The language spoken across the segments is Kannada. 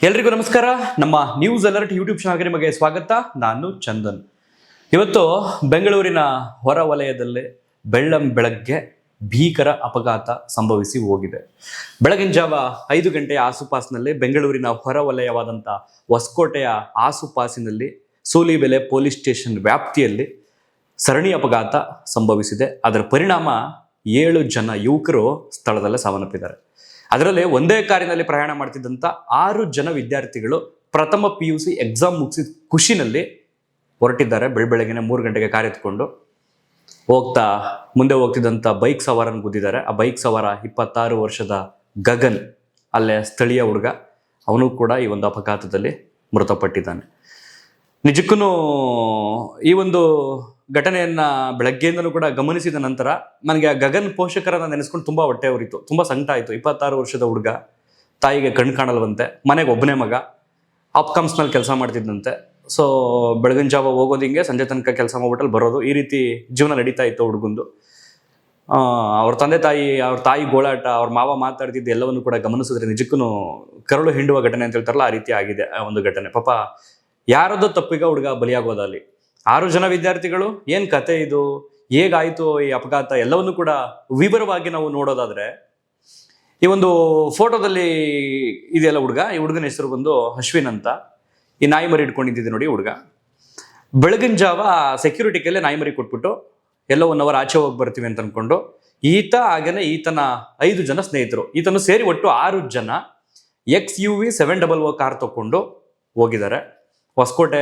ಎಲ್ರಿಗೂ ನಮಸ್ಕಾರ. ನಮ್ಮ ನ್ಯೂಸ್ ಅಲರ್ಟ್ ಯೂಟ್ಯೂಬ್ ಚಾನಲ್ಗೆ ನಿಮಗೆ ಸ್ವಾಗತ. ನಾನು ಚಂದನ್. ಇವತ್ತು ಬೆಂಗಳೂರಿನ ಹೊರವಲಯದಲ್ಲಿ ಬೆಳ್ಳಂಬೆಳಗ್ಗೆ ಭೀಕರ ಅಪಘಾತ ಸಂಭವಿಸಿ ಹೋಗಿದೆ. ಬೆಳಗಿನ ಜಾವ 5 ಗಂಟೆಯ ಆಸುಪಾಸಿನಲ್ಲಿ ಬೆಂಗಳೂರಿನ ಹೊರವಲಯವಾದಂಥ ಹೊಸಕೋಟೆಯ ಆಸುಪಾಸಿನಲ್ಲಿ ಸೂಲಿಬೆಲೆ ಪೊಲೀಸ್ ಸ್ಟೇಷನ್ ವ್ಯಾಪ್ತಿಯಲ್ಲಿ ಸರಣಿ ಅಪಘಾತ ಸಂಭವಿಸಿದೆ. ಅದರ ಪರಿಣಾಮ 7 ಜನ ಯುವಕರು ಸ್ಥಳದಲ್ಲೇ ಸಾವನ್ನಪ್ಪಿದ್ದಾರೆ. ಅದರಲ್ಲಿ ಒಂದೇ ಕಾರಿನಲ್ಲಿ ಪ್ರಯಾಣ ಮಾಡ್ತಿದ್ದಂಥ 6 ಜನ ವಿದ್ಯಾರ್ಥಿಗಳು ಪ್ರಥಮ PUC ಎಕ್ಸಾಮ್ ಮುಗಿಸಿದ ಖುಷಿನಲ್ಲಿ ಹೊರಟಿದ್ದಾರೆ. ಬೆಳಗ್ಗೆನೆ 3 ಗಂಟೆಗೆ ಕಾರ್ ಎತ್ಕೊಂಡು ಮುಂದೆ ಹೋಗ್ತಿದ್ದಂಥ ಬೈಕ್ ಸವಾರನ ಗುದ್ದಿದ್ದಾರೆ. ಆ ಬೈಕ್ ಸವಾರ 26 ವರ್ಷದ ಗಗನ್, ಅಲ್ಲೇ ಸ್ಥಳೀಯ ಹುಡುಗ. ಅವನು ಕೂಡ ಈ ಒಂದು ಅಪಘಾತದಲ್ಲಿ ಮೃತಪಟ್ಟಿದ್ದಾನೆ. ನಿಜಕ್ಕೂ ಈ ಒಂದು ಘಟನೆಯನ್ನ ಬೆಳಗ್ಗೆಯಿಂದಲೂ ಕೂಡ ಗಮನಿಸಿದ ನಂತರ ನನಗೆ ಆ ಗಗನ್ ಪೋಷಕರನ್ನ ನೆನೆಸ್ಕೊಂಡು ತುಂಬಾ ಹೊಟ್ಟೆ ಉರಿತು, ತುಂಬಾ ಸಂಕಟ ಆಯಿತು. 26 ವರ್ಷದ ಹುಡುಗ, ತಾಯಿಗೆ ಕಣ್ಣು ಕಾಣಲ್ವಂತೆ, ಮನೆಗೆ ಒಬ್ಬನೇ ಮಗ, ಅಪ್ಕಮ್ಸ್ನಲ್ಲಿ ಕೆಲಸ ಮಾಡ್ತಿದ್ದಂತೆ. ಸೊ ಬೆಳಗಿನ ಜಾವ ಹೋಗೋದು ಹಿಂಗೆ, ಸಂಜೆ ತನಕ ಕೆಲಸ ಮಾಡ್ಬಿಟ್ಟಲ್ಲಿ ಬರೋದು, ಈ ರೀತಿ ಜೀವನ ನಡೀತಾ ಇತ್ತು ಹುಡುಗಂದು. ಅವ್ರ ತಂದೆ ತಾಯಿ, ಅವ್ರ ತಾಯಿ ಗೋಳಾಟ, ಅವ್ರ ಮಾವ ಮಾತಾಡ್ತಿದ್ದು ಎಲ್ಲವನ್ನು ಕೂಡ ಗಮನಿಸಿದ್ರೆ ನಿಜಕ್ಕೂ ಕರುಳು ಹಿಂಡುವ ಘಟನೆ ಅಂತ ಹೇಳ್ತಾರಲ್ಲ, ಆ ರೀತಿ ಆಗಿದೆ ಆ ಒಂದು ಘಟನೆ. ಪಾಪ ಯಾರದೋ ತಪ್ಪಿಗೆ ಹುಡುಗ ಬಲಿಯಾಗೋದಲ್ಲಿ. 6 ಜನ ವಿದ್ಯಾರ್ಥಿಗಳು, ಏನ್ ಕತೆ ಇದು, ಹೇಗಾಯ್ತು ಈ ಅಪಘಾತ, ಎಲ್ಲವನ್ನು ಕೂಡ ವಿವರವಾಗಿ ನಾವು ನೋಡೋದಾದ್ರೆ, ಈ ಒಂದು ಫೋಟೋದಲ್ಲಿ ಇದೆಯಲ್ಲ ಹುಡುಗ, ಈ ಹುಡುಗನ ಹೆಸರು ಬಂದು ಅಶ್ವಿನ್ ಅಂತ. ಈ ನಾಯಿ ಮರಿ ಇಟ್ಕೊಂಡಿದ್ದೆ ನೋಡಿ ಹುಡುಗ. ಬೆಳಗಿನ ಜಾವ ಸೆಕ್ಯೂರಿಟಿ ಕೈಲೇ ನಾಯಿ ಮರಿ ಕೊಟ್ಬಿಟ್ಟು ಎಲ್ಲೋ 1 ಅವರ್ ಆಚೆ ಹೋಗಿ ಬರ್ತೀವಿ ಅಂತ ಅನ್ಕೊಂಡು ಹಾಗೇನೆ ಈತನ 5 ಜನ ಸ್ನೇಹಿತರು, ಈತನು ಸೇರಿ ಒಟ್ಟು 6 ಜನ XUV 700 ಕಾರ್ ತಗೊಂಡು ಹೋಗಿದ್ದಾರೆ. ಹೊಸಕೋಟೆ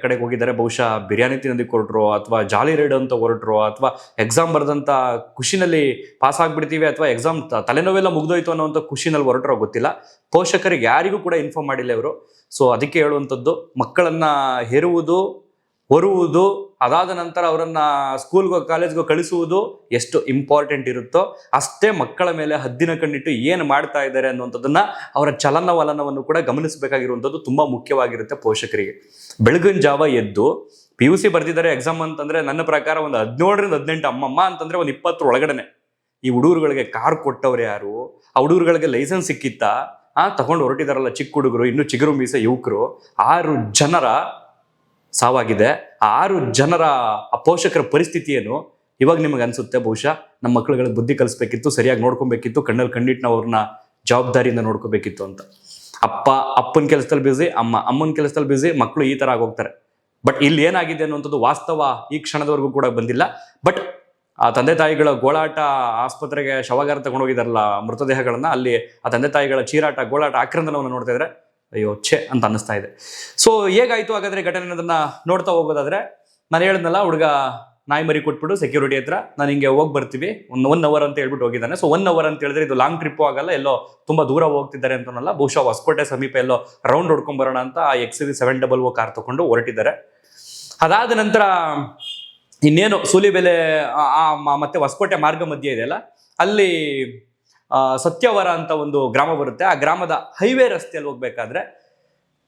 ಕಡೆಗೆ ಹೋಗಿದ್ದಾರೆ. ಬಹುಶಃ ಬಿರಿಯಾನಿ ತಿನ್ನೋದಕ್ಕೆ ಹೊರಟ್ರು, ಅಥವಾ ಜಾಲಿ ರೈಡ್ ಅಂತ ಹೊರಟ್ರು, ಅಥವಾ ಎಕ್ಸಾಮ್ ಬರೆದಂಥ ಖುಷಿನಲ್ಲಿ ಪಾಸ್ ಆಗ್ಬಿಡ್ತೀವಿ, ಅಥವಾ ಎಕ್ಸಾಮ್ ತಲೆನೋವೆಲ್ಲ ಮುಗ್ದೋಯ್ತು ಅನ್ನೋಂಥ ಖುಷಿನಲ್ಲಿ ಹೊರಟ್ರೋ ಗೊತ್ತಿಲ್ಲ. ಪೋಷಕರಿಗೆ ಯಾರಿಗೂ ಕೂಡ ಇನ್ಫಾರ್ಮ್ ಮಾಡಿಲ್ಲ ಇವರು. ಸೊ ಅದಕ್ಕೆ ಹೇಳುವಂಥದ್ದು, ಮಕ್ಕಳನ್ನ ಹೆರುವುದು, ಹೊರುವುದು, ಅದಾದ ನಂತರ ಅವರನ್ನ ಸ್ಕೂಲ್ಗೋ ಕಾಲೇಜ್ಗೋ ಕಳಿಸುವುದು ಎಷ್ಟು ಇಂಪಾರ್ಟೆಂಟ್ ಇರುತ್ತೋ ಅಷ್ಟೇ ಮಕ್ಕಳ ಮೇಲೆ ಹದ್ದಿನ ಕಣ್ಣಿಟ್ಟು ಏನು ಮಾಡ್ತಾ ಇದ್ದಾರೆ ಅನ್ನುವಂಥದ್ದನ್ನ, ಅವರ ಚಲನವಲನವನ್ನು ಕೂಡ ಗಮನಿಸಬೇಕಾಗಿರುವಂಥದ್ದು ತುಂಬಾ ಮುಖ್ಯವಾಗಿರುತ್ತೆ ಪೋಷಕರಿಗೆ. ಬೆಳಗಿನ ಜಾವ ಎದ್ದು PUC ಬರ್ತಿದ್ದಾರೆ ಎಕ್ಸಾಮ್ ಅಂತಂದ್ರೆ, ನನ್ನ ಪ್ರಕಾರ ಒಂದು 17ರಿಂದ 18, ಅಮ್ಮಮ್ಮ ಅಂತಂದ್ರೆ ಒಂದು 20 ಒಳಗಡೆನೆ. ಈ ಹುಡುಗರುಗಳಿಗೆ ಕಾರ್ ಕೊಟ್ಟವ್ರು ಯಾರು? ಆ ಹುಡುಗರುಗಳಿಗೆ ಲೈಸೆನ್ಸ್ ಸಿಕ್ಕಿತ್ತಾ? ತಗೊಂಡು ಹೊರಟಿದಾರಲ್ಲ ಚಿಕ್ಕ ಹುಡುಗರು, ಇನ್ನು ಚಿಗುರು ಮೀಸೆ ಯುವಕರು. 6 ಜನರ ಸಾವಾಗಿದೆ. ಆ 6 ಜನರ ಪೋಷಕರ ಪರಿಸ್ಥಿತಿ ಏನು ಇವಾಗ ನಿಮಗೆ ಅನ್ಸುತ್ತೆ? ಬಹುಶಃ ನಮ್ಮ ಮಕ್ಕಳುಗಳಿಗೆ ಬುದ್ಧಿ ಕಲಿಸ್ಬೇಕಿತ್ತು, ಸರಿಯಾಗಿ ನೋಡ್ಕೊಬೇಕಿತ್ತು, ಕಣ್ಣಲ್ಲಿ ಕಣ್ಣಿಟ್ಟು ನಾವು ಅವ್ರನ್ನ ಜವಾಬ್ದಾರಿಯಿಂದ ನೋಡ್ಕೋಬೇಕಿತ್ತು ಅಂತ. ಅಪ್ಪನ ಕೆಲಸದಲ್ಲಿ ಬ್ಯುಸಿ, ಅಮ್ಮನ ಕೆಲಸದಲ್ಲಿ ಬ್ಯುಸಿ, ಮಕ್ಕಳು ಈ ತರ ಆಗೋಗ್ತಾರೆ. ಬಟ್ ಇಲ್ಲಿ ಏನಾಗಿದೆ ಅನ್ನುವಂಥದ್ದು ವಾಸ್ತವ ಈ ಕ್ಷಣದವರೆಗೂ ಕೂಡ ಬಂದಿಲ್ಲ. ಬಟ್ ಆ ತಂದೆ ತಾಯಿಗಳ ಗೋಳಾಟ, ಆಸ್ಪತ್ರೆಗೆ ಶವಗಾರ ತಗೊಂಡೋಗಿದಾರಲ್ಲ ಮೃತದೇಹಗಳನ್ನ, ಅಲ್ಲಿ ಆ ತಂದೆ ತಾಯಿಗಳ ಚೀರಾಟ, ಗೋಳಾಟ, ಆಕ್ರಂದನವನ್ನು ನೋಡ್ತಾ ಇದ್ರೆ ಅಯ್ಯೋ ಛೆ ಅಂತ ಅನ್ನಿಸ್ತಾ ಇದೆ. ಸೊ ಹೇಗಾಯ್ತು ಹಾಗಾದ್ರೆ ಘಟನೆ ಅನ್ನೋದನ್ನ ನೋಡ್ತಾ ಹೋಗೋದಾದ್ರೆ, ನಾನು ಹೇಳಿದ್ನಲ್ಲ, ಹುಡುಗ ನಾಯಿ ಮರಿ ಕೊಟ್ಬಿಟ್ಟು ಸೆಕ್ಯೂರಿಟಿ ಹತ್ರ ನಾನು ಹಿಂಗೆ ಹೋಗಿ ಬರ್ತೀವಿ, 1 ಅವರ್ ಅಂತ ಹೇಳ್ಬಿಟ್ಟು ಹೋಗಿದ್ದಾನೆ. ಸೊ 1 ಅವರ್ ಅಂತ ಹೇಳಿದ್ರೆ ಇದು ಲಾಂಗ್ ಟ್ರಿಪ್ ಆಗಲ್ಲ, ಎಲ್ಲೋ ತುಂಬಾ ದೂರ ಹೋಗ್ತಿದ್ದಾರೆ ಅಂತನಲ್ಲ, ಬಹುಶಃ ಹೊಸಕೋಟೆ ಸಮೀಪ ಎಲ್ಲೋ ರೌಂಡ್ ಹೊಡ್ಕೊಂಡ್ ಬರೋಣ ಅಂತ ಆ XUV 700 ಕಾರ್ ತಗೊಂಡು ಹೊರಟಿದ್ದಾರೆ. ಅದಾದ ನಂತರ ಇನ್ನೇನು ಸೂಲಿಬೆಲೆ ಮತ್ತೆ ಹೊಸಕೋಟೆ ಮಾರ್ಗ ಮಧ್ಯೆ ಇದೆಯಲ್ಲ, ಅಲ್ಲಿ ಸತ್ಯವರ ಅಂತ ಒಂದು ಗ್ರಾಮ ಬರುತ್ತೆ. ಆ ಗ್ರಾಮದ ಹೈವೇ ರಸ್ತೆಯಲ್ಲಿ ಹೋಗ್ಬೇಕಾದ್ರೆ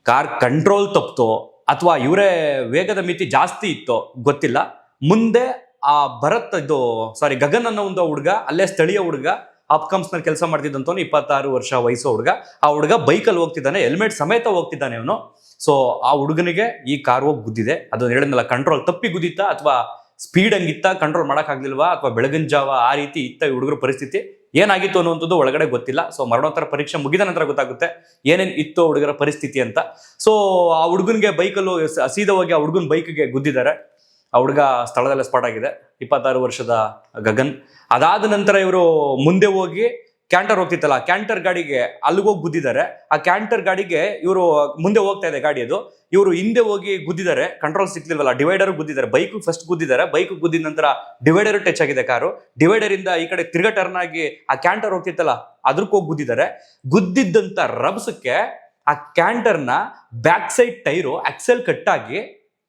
ಕಾರ್ ಕಂಟ್ರೋಲ್ ತಪ್ತೋ ಅಥವಾ ಇವರೇ ವೇಗದ ಮಿತಿ ಜಾಸ್ತಿ ಇತ್ತೋ ಗೊತ್ತಿಲ್ಲ. ಮುಂದೆ ಆ ಗಗನ್ ಅನ್ನೋ ಒಂದು ಹುಡುಗ, ಅಲ್ಲೇ ಸ್ಥಳೀಯ ಹುಡುಗ, ಅಪ್ಕಮ್ಸ್ ನಲ್ಲಿ ಕೆಲಸ ಮಾಡ್ತಿದ್ದಂತವನು, 26 ವರ್ಷ ವಯಸ್ಸು ಹುಡುಗ. ಆ ಹುಡುಗ ಬೈಕಲ್ಲಿ ಹೋಗ್ತಿದ್ದಾನೆ, ಹೆಲ್ಮೆಟ್ ಸಮೇತ ಹೋಗ್ತಿದ್ದಾನೆ ಅವನು. ಸೊ ಆ ಹುಡುಗನಿಗೆ ಈ ಕಾರ್ ಹೋಗಿ ಗುದ್ದಿದೆ. ಅದು ಹೇಳಿದ್ನಲ್ಲ, ಕಂಟ್ರೋಲ್ ತಪ್ಪಿ ಗುದ್ದಿತ್ತಾ ಅಥವಾ ಸ್ಪೀಡ್ ಹಂಗಿತ್ತ, ಕಂಟ್ರೋಲ್ ಮಾಡಕ್ ಆಗ್ಲಿಲ್ವಾ, ಅಥವಾ ಬೆಳಗಿನ ಜಾವ ಆ ರೀತಿ ಇತ್ತ ಈ ಹುಡುಗರ ಪರಿಸ್ಥಿತಿ ಏನಾಗಿತ್ತು ಅನ್ನುವಂಥದ್ದು ಒಳಗಡೆ ಗೊತ್ತಿಲ್ಲ. ಸೊ ಮರಣೋತ್ತರ ಪರೀಕ್ಷೆ ಮುಗಿದ ನಂತರ ಗೊತ್ತಾಗುತ್ತೆ ಏನೇನ್ ಇತ್ತು ಹುಡುಗರ ಪರಿಸ್ಥಿತಿ ಅಂತ. ಸೊ ಆ ಹುಡುಗನ್ಗೆ ಬೈಕಲ್ಲೂ ಸೀದಾ ಹೋಗಿ ಆ ಹುಡುಗನ ಬೈಕ್ಗೆ ಗುದ್ದಿದ್ದಾರೆ. ಆ ಹುಡುಗ ಸ್ಥಳದಲ್ಲೇ ಸ್ಪಾಟ್ ಆಗಿದೆ, 26 ವರ್ಷದ ಗಗನ್. ಅದಾದ ನಂತರ ಇವರು ಮುಂದೆ ಹೋಗಿ ಕ್ಯಾಂಟರ್ ಹೋಗ್ತಿತ್ತಲ್ಲ, ಕ್ಯಾಂಟರ್ ಗಾಡಿಗೆ ಅಲ್ಲಿಗೋಗಿ ಗುದ್ದಿದ್ದಾರೆ. ಆ ಕ್ಯಾಂಟರ್ ಗಾಡಿಗೆ ಇವರು ಮುಂದೆ ಹೋಗ್ತಾ ಇದೆ ಗಾಡಿ, ಅದು ಇವರು ಹಿಂದೆ ಹೋಗಿ ಗುದ್ದಿದ್ದಾರೆ. ಕಂಟ್ರೋಲ್ ಸಿಕ್ಲಿಲ್ವಲ್ಲ, ಡಿವೈಡರ್ ಗುದ್ದಿದ್ದಾರೆ. ಬೈಕ್ ಫಸ್ಟ್ ಗುದ್ದಿದ್ದಾರೆ, ಬೈಕ್ ಗುದ್ದಿದ ನಂತರ ಡಿವೈಡರ್ ಟಚ್ ಆಗಿದೆ ಕಾರು. ಡಿವೈಡರ್ ಇಂದ ಈ ಕಡೆ ತಿರ್ಗಾ ಟರ್ನ್ ಆಗಿ ಆ ಕ್ಯಾಂಟರ್ ಹೋಗ್ತಿತ್ತಲ್ಲ ಅದಕ್ಕೆ ಹೋಗಿ ಗುದ್ದಿದ್ದಾರೆ. ಗುದ್ದಿದ್ದಂತ ರಭಸಕ್ಕೆ ಆ ಕ್ಯಾಂಟರ್ನ ಬ್ಯಾಕ್ ಸೈಡ್ ಟೈರು ಆಕ್ಸೆಲ್ ಕಟ್ಟಾಗಿ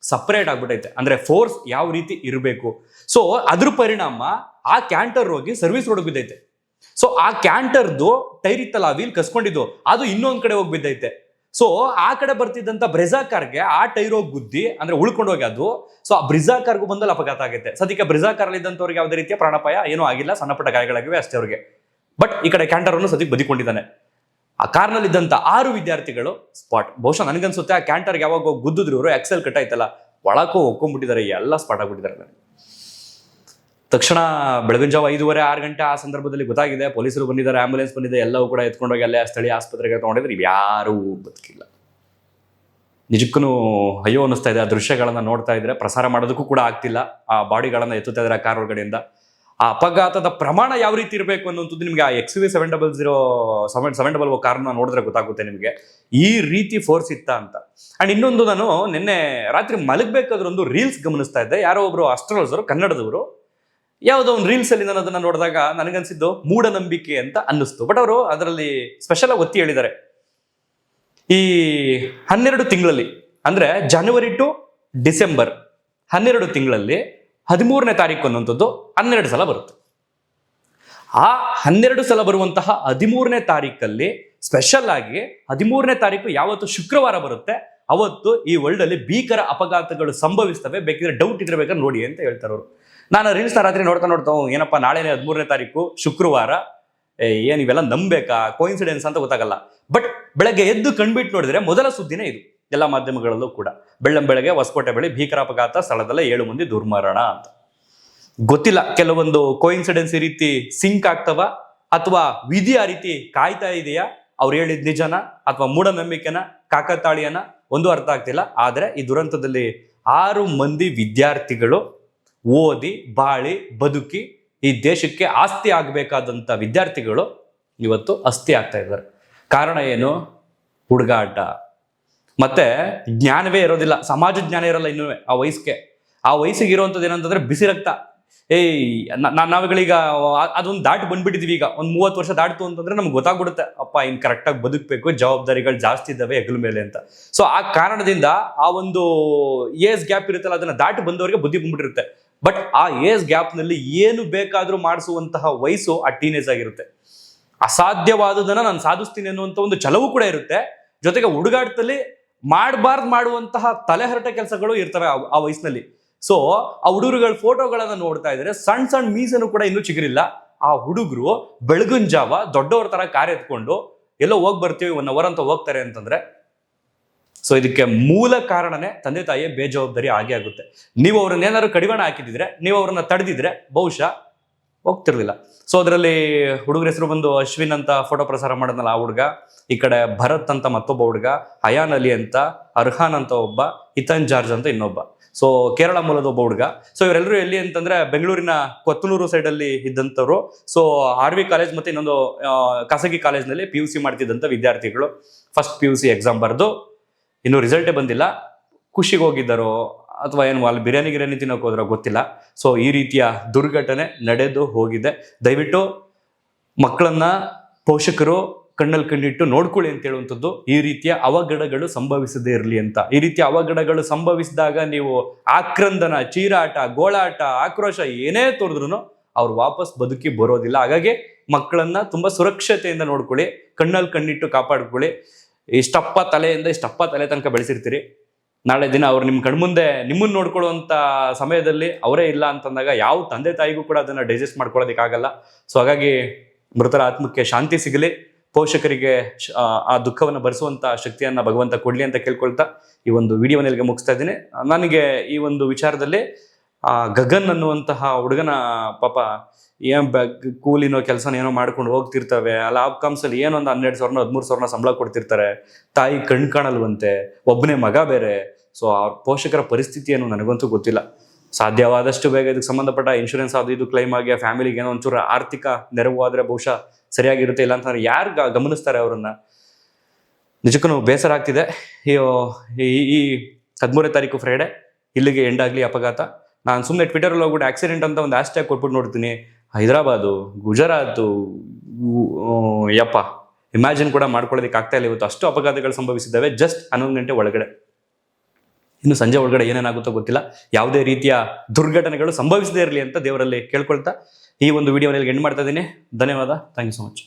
ಸಪರೇಟ್ ಆಗ್ಬಿಟ್ಟೈತೆ. ಅಂದ್ರೆ ಫೋರ್ಸ್ ಯಾವ ರೀತಿ ಇರಬೇಕು. ಸೊ ಅದ್ರ ಪರಿಣಾಮ ಆ ಕ್ಯಾಂಟರ್ ಹೋಗಿ ಸರ್ವಿಸ್ ರೋಡ್ ಬಿದ್ದೈತೆ. ಸೊ ಆ ಕ್ಯಾಂಟರ್ದು ಟೈರ್ ಇತ್ತಲ್ಲ, ವೀಲ್ ಕಸ್ಕೊಂಡಿದ್ದು, ಅದು ಇನ್ನೊಂದ್ ಕಡೆ ಹೋಗಿ ಬಿದ್ದೈತೆ. ಸೊ ಆ ಕಡೆ ಬರ್ತಿದ್ದಂತ ಬ್ರೆಜಾ ಕಾರ್ಗೆ ಆ ಟೈರ್ ಹೋಗಿ ಗುದ್ದಿ, ಅಂದ್ರೆ ಉಳ್ಕೊಂಡು ಹೋಗಿ ಅದು. ಸೊ ಆ ಬ್ರಿಜಾ ಕಾರ್ಗೂ ಬಂದಲ್ಲಿ ಅಪಘಾತ ಆಗುತ್ತೆ. ಸದ್ಯಕ್ಕೆ ಬ್ರಿಜಾ ಕಾರ್ ಇದ್ದಂಥವ್ರಿಗೆ ಯಾವುದೇ ರೀತಿಯ ಪ್ರಾಣಾಪಾಯ ಏನೂ ಆಗಿಲ್ಲ, ಸಣ್ಣ ಪುಟ್ಟ ಗಾಯಗಳಾಗಿವೆ ಅಷ್ಟೇ ಅವ್ರಿಗೆ. ಬಟ್ ಈ ಕಡೆ ಕ್ಯಾಂಟರ್ ಅನ್ನು ಸದ್ಯಕ್ಕೆ ಬದಿಕೊಂಡಿದ್ದಾನೆ. ಆ ಕಾರ್ನಲ್ಲಿದ್ದಂಥ 6 ವಿದ್ಯಾರ್ಥಿಗಳು ಸ್ಪಾಟ್. ಬಹುಶಃ ನನಗನ್ಸುತ್ತೆ ಆ ಕ್ಯಾಂಟರ್ಗೆ ಯಾವಾಗ ಹೋಗಿ ಗುದ್ದಿದ್ರು ಇವರು ಎಕ್ಸೆಲ್ ಕಟ್ಟಾಯ್ತಲ್ಲ ಒಳಕ್ಕೂ ಒಕ್ಕೊಂಡ್ಬಿಟ್ಟಿದ್ದಾರೆ, ಎಲ್ಲ ಸ್ಪಾಟ್ ಆಗ್ಬಿಟ್ಟಿದ್ದಾರೆ. ತಕ್ಷಣ ಬೆಳಗಿನ ಜಾವ 5:30 6 ಗಂಟೆ ಆ ಸಂದರ್ಭದಲ್ಲಿ ಗೊತ್ತಾಗಿದೆ, ಪೊಲೀಸರು ಬಂದಿದ್ದಾರೆ, ಆಂಬುಲೆನ್ಸ್ ಬಂದಿದೆ, ಎಲ್ಲವೂ ಕೂಡ ಎತ್ಕೊಂಡೋಗಿ ಅಲ್ಲೇ ಸ್ಥಳೀಯ ಆಸ್ಪತ್ರೆಗೆ ತಗೊಂಡಿದ್ರೆ ಯಾರೂ ಬದುಕಿಲ್ಲ. ನಿಜಕ್ಕೂ ಅಯ್ಯೋ ಅನ್ನಿಸ್ತಾ ಇದೆ. ಆ ದೃಶ್ಯಗಳನ್ನ ನೋಡ್ತಾ ಇದ್ರೆ ಪ್ರಸಾರ ಮಾಡೋದಕ್ಕೂ ಕೂಡ ಆಗ್ತಿಲ್ಲ. ಆ ಬಾಡಿಗಳನ್ನ ಎತ್ತುತ್ತಾ ಇದ್ದಾರೆ ಕಾರ್ ಒಳಗಡೆಯಿಂದ. ಆ ಅಪಘಾತದ ಪ್ರಮಾಣ ಯಾವ ರೀತಿ ಇರಬೇಕು ಅನ್ನೋಂಥದ್ದು ನಿಮ್ಗೆ ಆ XUV 700 ಕಾರ್ನ ನೋಡಿದ್ರೆ ಗೊತ್ತಾಗುತ್ತೆ ನಿಮಗೆ ಈ ರೀತಿ ಫೋರ್ಸ್ ಇತ್ತ ಅಂತ. ಅಂಡ್ ಇನ್ನೊಂದು, ನಾನು ನಿನ್ನೆ ರಾತ್ರಿ ಮಲಗಬೇಕಾದ್ರೆ ಒಂದು ರೀಲ್ಸ್ ಗಮನಿಸ್ತಾ ಇದ್ದೆ. ಯಾರೋ ಒಬ್ರು ಅಸ್ಟ್ರಾಲಜರು, ಕನ್ನಡದವರು, ಯಾವುದೋ ಒಂದು ರೀಲ್ಸ್ ಅಲ್ಲಿ ನಾನು ಅದನ್ನ ನೋಡಿದಾಗ ನನಗನ್ಸಿದ್ದು ಮೂಢನಂಬಿಕೆ ಅಂತ ಅನ್ನಿಸ್ತು. ಬಟ್ ಅವರು ಅದರಲ್ಲಿ ಸ್ಪೆಷಲ್ ಆಗಿ ಒತ್ತಿ ಹೇಳಿದ್ದಾರೆ, ಈ 12 ತಿಂಗಳಲ್ಲಿ ಅಂದ್ರೆ ಜನವರಿ ಟು ಡಿಸೆಂಬರ್ 12 ತಿಂಗಳಲ್ಲಿ 13ನೇ ತಾರೀಕು ಅನ್ನುವಂಥದ್ದು 12 ಸಲ ಬರುತ್ತೆ. ಆ 12 ಸಲ ಬರುವಂತಹ 13ನೇ ತಾರೀಕಲ್ಲಿ ಸ್ಪೆಷಲ್ ಆಗಿ 13ನೇ ತಾರೀಕು ಯಾವತ್ತು ಶುಕ್ರವಾರ ಬರುತ್ತೆ ಅವತ್ತು ಈ ವರ್ಲ್ಡ್ ಅಲ್ಲಿ ಭೀಕರ ಅಪಘಾತಗಳು ಸಂಭವಿಸ್ತವೆ. ಬೇಕಿದ್ರೆ ಡೌಟ್ ಇದ್ರೆ ಬೇಕಾದ್ರೆ ನೋಡಿ ಅಂತ ಹೇಳ್ತಾರೆ ಅವರು. ನಾನು ರೀಲ್ಸ್ನ ರಾತ್ರಿ ನೋಡ್ತಾ ಏನಪ್ಪ ನಾಳೆನೇ 13ನೇ ತಾರೀಕು ಶುಕ್ರವಾರ, ಏನ್ ಇವೆಲ್ಲ ನಂಬೇಕಾ, ಕೋಇನ್ಸಿಡೆನ್ಸ್ ಅಂತ ಗೊತ್ತಾಗಲ್ಲ. ಬಟ್ ಬೆಳಗ್ಗೆ ಎದ್ದು ಕಣ್ಬಿಟ್ಟು ನೋಡಿದ್ರೆ ಮೊದಲ ಸುದ್ದಿನೇ ಇದು ಎಲ್ಲ ಮಾಧ್ಯಮಗಳಲ್ಲೂ ಕೂಡ. ಬೆಳ್ಳಂಬೆಳಗ್ಗೆ ಹೊಸಕೋಟೆ ಬಳಿ ಭೀಕರ ಅಪಘಾತ, ಸ್ಥಳದಲ್ಲೇ 7 ಮಂದಿ ದುರ್ಮರಣ ಅಂತ. ಗೊತ್ತಿಲ್ಲ, ಕೆಲವೊಂದು ಕೋಇನ್ಸಿಡೆನ್ಸ್ ಈ ರೀತಿ ಸಿಂಕ್ ಆಗ್ತವ ಅಥವಾ ವಿಧಿ ಆ ರೀತಿ ಕಾಯ್ತಾ ಇದೆಯಾ, ಅವ್ರು ಹೇಳಿದ್ ನಿಜನ ಅಥವಾ ಮೂಢನಂಬಿಕೆನ, ಕಾಕತಾಳಿಯನ, ಒಂದು ಅರ್ಥ ಆಗ್ತಿಲ್ಲ. ಆದ್ರೆ ಈ ದುರಂತದಲ್ಲಿ 6 ಮಂದಿ ವಿದ್ಯಾರ್ಥಿಗಳು ಓದಿ ಬಾಳಿ ಬದುಕಿ ಈ ದೇಶಕ್ಕೆ ಆಸ್ತಿ ಆಗಬೇಕಾದಂಥ ವಿದ್ಯಾರ್ಥಿಗಳು ಇವತ್ತು ಅಸ್ಥಿ ಆಗ್ತಾ ಇದ್ದಾರೆ. ಕಾರಣ ಏನು? ಹುಡುಗಾಟ. ಮತ್ತೆ ಜ್ಞಾನವೇ ಇರೋದಿಲ್ಲ, ಸಮಾಜ ಜ್ಞಾನ ಇರಲ್ಲ ಇನ್ನೂ ಆ ವಯಸ್ಸಿಗೆ ಇರುವಂಥದ್ದು ಏನಂತಂದ್ರೆ ಬಿಸಿ ರಕ್ತ. ನಾವುಗಳೀಗ ಅದೊಂದು ದಾಟಿ ಬಂದ್ಬಿಟ್ಟಿದೀವಿ. ಈಗ ಒಂದು 30 ವರ್ಷ ದಾಟ್ತು ಅಂತಂದ್ರೆ ನಮ್ಗೆ ಗೊತ್ತಾಗ್ಬಿಡುತ್ತೆ, ಅಪ್ಪ ಇನ್ ಕರೆಕ್ಟಾಗಿ ಬದುಕಬೇಕು, ಜವಾಬ್ದಾರಿಗಳು ಜಾಸ್ತಿ ಇದ್ದಾವೆ ಹೆಗಲ ಮೇಲೆ ಅಂತ. ಸೊ ಆ ಕಾರಣದಿಂದ ಆ ಒಂದು ಏಜ್ ಗ್ಯಾಪ್ ಇರುತ್ತಲ್ಲ, ಅದನ್ನ ದಾಟಿ ಬಂದವರಿಗೆ ಬುದ್ಧಿ ಬಂದ್ಬಿಟ್ಟಿರುತ್ತೆ. ಬಟ್ ಆ ಏಜ್ ಗ್ಯಾಪ್ ನಲ್ಲಿ ಏನು ಬೇಕಾದ್ರೂ ಮಾಡಿಸುವಂತಹ ವಯಸ್ಸು ಆ ಟೀನೇಜ್ ಆಗಿರುತ್ತೆ. ಅಸಾಧ್ಯವಾದುದನ್ನ ನಾನು ಸಾಧಿಸ್ತೀನಿ ಅನ್ನುವಂಥ ಒಂದು ಛಲವೂ ಕೂಡ ಇರುತ್ತೆ. ಜೊತೆಗೆ ಹುಡುಗಾಟದಲ್ಲಿ ಮಾಡುವಂತಹ ತಲೆಹರಟೆ ಕೆಲಸಗಳು ಇರ್ತವೆ ಆ ವಯಸ್ಸಿನಲ್ಲಿ. ಸೊ ಆ ಹುಡುಗರುಗಳ ಫೋಟೋಗಳನ್ನ ನೋಡ್ತಾ ಇದ್ರೆ ಸಣ್ಣ ಮೀಸನು ಕೂಡ ಇನ್ನೂ ಚಿಗುರಿಲ್ಲ. ಆ ಹುಡುಗರು ಬೆಳಗಿನ ಜಾವ ದೊಡ್ಡವರ ತರ ಕಾರ್ ಎತ್ಕೊಂಡು ಎಲ್ಲೋ ಹೋಗಿ ಬರ್ತೀವಿ 1 ಅವರ್ ಅಂತ ಹೋಗ್ತಾರೆ ಅಂತಂದ್ರೆ, ಸೊ ಇದಕ್ಕೆ ಮೂಲ ಕಾರಣನೇ ತಂದೆ ತಾಯಿಯ ಬೇಜವಾಬ್ದಾರಿ ಆಗೇ ಆಗುತ್ತೆ. ನೀವು ಅವ್ರನ್ನ ಏನಾದ್ರು ಕಡಿವಾಣ ಹಾಕಿದಿದ್ರೆ, ನೀವು ಅವ್ರನ್ನ ತಡೆದಿದ್ರೆ ಬಹುಶಃ ಹೋಗ್ತಿರ್ಲಿಲ್ಲ. ಸೊ ಅದರಲ್ಲಿ ಹುಡುಗರ ಹೆಸರು ಬಂದು ಅಶ್ವಿನ್ ಅಂತ ಫೋಟೋ ಪ್ರಸಾರ ಮಾಡಿದ್ನಲ್ಲ ಆ ಹುಡುಗ, ಈ ಕಡೆ ಭರತ್ ಅಂತ ಮತ್ತೊಬ್ಬ ಹುಡುಗ, ಹಯಾನ್ ಅಲಿ ಅಂತ, ಅರ್ಹಾನ್ ಅಂತ ಒಬ್ಬ, ಇತನ್ ಜಾರ್ಜ್ ಅಂತ ಇನ್ನೊಬ್ಬ. ಸೊ ಕೇರಳ ಮೂಲದ ಒಬ್ಬ ಹುಡುಗ. ಸೊ ಇವರೆಲ್ಲರೂ ಎಲ್ಲಿ ಅಂತಂದ್ರೆ ಬೆಂಗಳೂರಿನ ಕೊತ್ತನೂರು ಸೈಡ್ ಅಲ್ಲಿ ಇದ್ದಂಥವ್ರು. ಸೊ RV ಕಾಲೇಜ್ ಮತ್ತೆ ಇನ್ನೊಂದು ಖಾಸಗಿ ಕಾಲೇಜ್ನಲ್ಲಿ PUC ಮಾಡ್ತಿದ್ದಂಥ ವಿದ್ಯಾರ್ಥಿಗಳು. ಫಸ್ಟ್ PUC ಎಕ್ಸಾಮ್ ಬರೆದು ಇನ್ನೂ ರಿಸಲ್ಟೇ ಬಂದಿಲ್ಲ, ಖುಷಿಗೆ ಹೋಗಿದ್ದಾರೋ ಅಥವಾ ಏನು ಅಲ್ಲಿ ಬಿರಿಯಾನಿ ತಿನ್ನೋಕೆ ಹೋದ್ರೋ ಗೊತ್ತಿಲ್ಲ. ಸೊ ಈ ರೀತಿಯ ದುರ್ಘಟನೆ ನಡೆದು ಹೋಗಿದೆ. ದಯವಿಟ್ಟು ಮಕ್ಕಳನ್ನ ಪೋಷಕರು ಕಣ್ಣಲ್ಲಿ ಕಣ್ಣಿಟ್ಟು ನೋಡ್ಕೊಳ್ಳಿ ಅಂತ ಹೇಳುವಂಥದ್ದು. ಈ ರೀತಿಯ ಅವಘಡಗಳು ಸಂಭವಿಸದೇ ಇರಲಿ ಅಂತ. ಈ ರೀತಿಯ ಅವಘಡಗಳು ಸಂಭವಿಸಿದಾಗ ನೀವು ಆಕ್ರಂದನ, ಚೀರಾಟ, ಗೋಳಾಟ, ಆಕ್ರೋಶ ಏನೇ ತೋರಿದ್ರು ಅವ್ರು ವಾಪಸ್ ಬದುಕಿ ಬರೋದಿಲ್ಲ. ಹಾಗಾಗಿ ಮಕ್ಕಳನ್ನ ತುಂಬಾ ಸುರಕ್ಷತೆಯಿಂದ ನೋಡ್ಕೊಳ್ಳಿ, ಕಣ್ಣಲ್ಲಿ ಕಣ್ಣಿಟ್ಟು ಕಾಪಾಡ್ಕೊಳ್ಳಿ. ಇಷ್ಟಪ್ಪ ತಲೆ ತನಕ ಬೆಳೆಸಿರ್ತೀರಿ, ನಾಳೆ ದಿನ ಅವ್ರು ನಿಮ್ಮ ಕಣ್ಮುಂದೆ ನಿಮ್ಮನ್ನ ನೋಡ್ಕೊಳ್ಳುವಂತ ಸಮಯದಲ್ಲಿ ಅವರೇ ಇಲ್ಲ ಅಂತಂದಾಗ ಯಾವ ತಂದೆ ತಾಯಿಗೂ ಕೂಡ ಅದನ್ನ ಡೈಜೆಸ್ಟ್ ಮಾಡ್ಕೊಳ್ಳೋದಕ್ಕಾಗಲ್ಲ. ಸೊ ಹಾಗಾಗಿ ಮೃತರ ಆತ್ಮಕ್ಕೆ ಶಾಂತಿ ಸಿಗಲಿ, ಪೋಷಕರಿಗೆ ಆ ದುಃಖವನ್ನು ಭರಿಸುವಂತ ಶಕ್ತಿಯನ್ನ ಭಗವಂತ ಕೊಡ್ಲಿ ಅಂತ ಕೇಳ್ಕೊಳ್ತಾ ಈ ಒಂದು ವಿಡಿಯೋನ ಇಲ್ಲಿಗೆ ಮುಗಿಸ್ತಾ ಇದ್ದೀನಿ. ನನಗೆ ಈ ಒಂದು ವಿಚಾರದಲ್ಲಿ ಗಗನ್ ಅನ್ನುವಂತಹ ಹುಡುಗನ ಪಾಪ ಏನ್ ಕೂಲಿನೋ ಕೆಲಸನ ಏನೋ ಮಾಡ್ಕೊಂಡು ಹೋಗ್ತಿರ್ತವೆ, ಅಲ್ಲ ಔಟ್ಕಮ್ಸ್ ಅಲ್ಲಿ ಏನೊಂದು 12,000 13,000 ಸಂಬಳ ಕೊಡ್ತಿರ್ತಾರೆ, ತಾಯಿ ಕಣ್ ಕಾಣಲ್ವಂತೆ, ಒಬ್ಬನೇ ಮಗ ಬೇರೆ. ಸೊ ಅವ್ರ ಪೋಷಕರ ಪರಿಸ್ಥಿತಿ ಏನು ನನಗಂತೂ ಗೊತ್ತಿಲ್ಲ. ಸಾಧ್ಯವಾದಷ್ಟು ಬೇಗ ಇದಕ್ಕೆ ಸಂಬಂಧಪಟ್ಟ ಇನ್ಶೂರೆನ್ಸ್ ಅದು ಇದು ಕ್ಲೈಮ್ ಆಗಿ ಆ ಫ್ಯಾಮಿಲಿಗೆ ಏನೋ ಒಂಚೂರು ಆರ್ಥಿಕ ನೆರವು ಆದ್ರೆ ಬಹುಶಃ ಸರಿಯಾಗಿರುತ್ತೆ. ಇಲ್ಲ ಅಂತಂದ್ರೆ ಯಾರು ಗಮನಿಸ್ತಾರೆ ಅವರನ್ನ? ನಿಜಕ್ಕೂ ಬೇಸರ ಆಗ್ತಿದೆ. ಈ 13ನೇ ತಾರೀಕು ಫ್ರೈಡೆ ಇಲ್ಲಿಗೆ ಎಂಡ್ ಆಗಲಿ ಅಪಘಾತ. ನಾನು ಸುಮ್ಮನೆ ಟ್ವಿಟರಲ್ಲಿ ಹೋಗ್ಬಿಟ್ಟು ಆಕ್ಸಿಡೆಂಟ್ ಅಂತ ಒಂದು ಹ್ಯಾಶ್ಟ್ಯಾಗ್ ಕೊಟ್ಬಿಟ್ಟು ನೋಡ್ತೀನಿ. ಹೈದರಾಬಾದು, ಗುಜರಾತು, ಯಪ್ಪ ಇಮ್ಯಾಜಿನ್ ಕೂಡ ಮಾಡ್ಕೊಳ್ಳೋದಕ್ಕೆ ಆಗ್ತಾ ಇಲ್ಲ. ಇವತ್ತು ಅಷ್ಟು ಅಪಘಾತಗಳು ಸಂಭವಿಸಿದ್ದಾವೆ ಜಸ್ಟ್ 11 ಗಂಟೆ ಒಳಗಡೆ. ಇನ್ನು ಸಂಜೆ ಒಳಗಡೆ ಏನೇನಾಗುತ್ತೋ ಗೊತ್ತಿಲ್ಲ. ಯಾವುದೇ ರೀತಿಯ ದುರ್ಘಟನೆಗಳು ಸಂಭವಿಸದೇ ಇರಲಿ ಅಂತ ದೇವರಲ್ಲಿ ಕೇಳ್ಕೊಳ್ತಾ ಈ ಒಂದು ವಿಡಿಯೋನಲ್ಲಿ ಎಂಡ್ ಮಾಡ್ತಾ ಇದ್ದೀನಿ. ಧನ್ಯವಾದ. Thank you so much.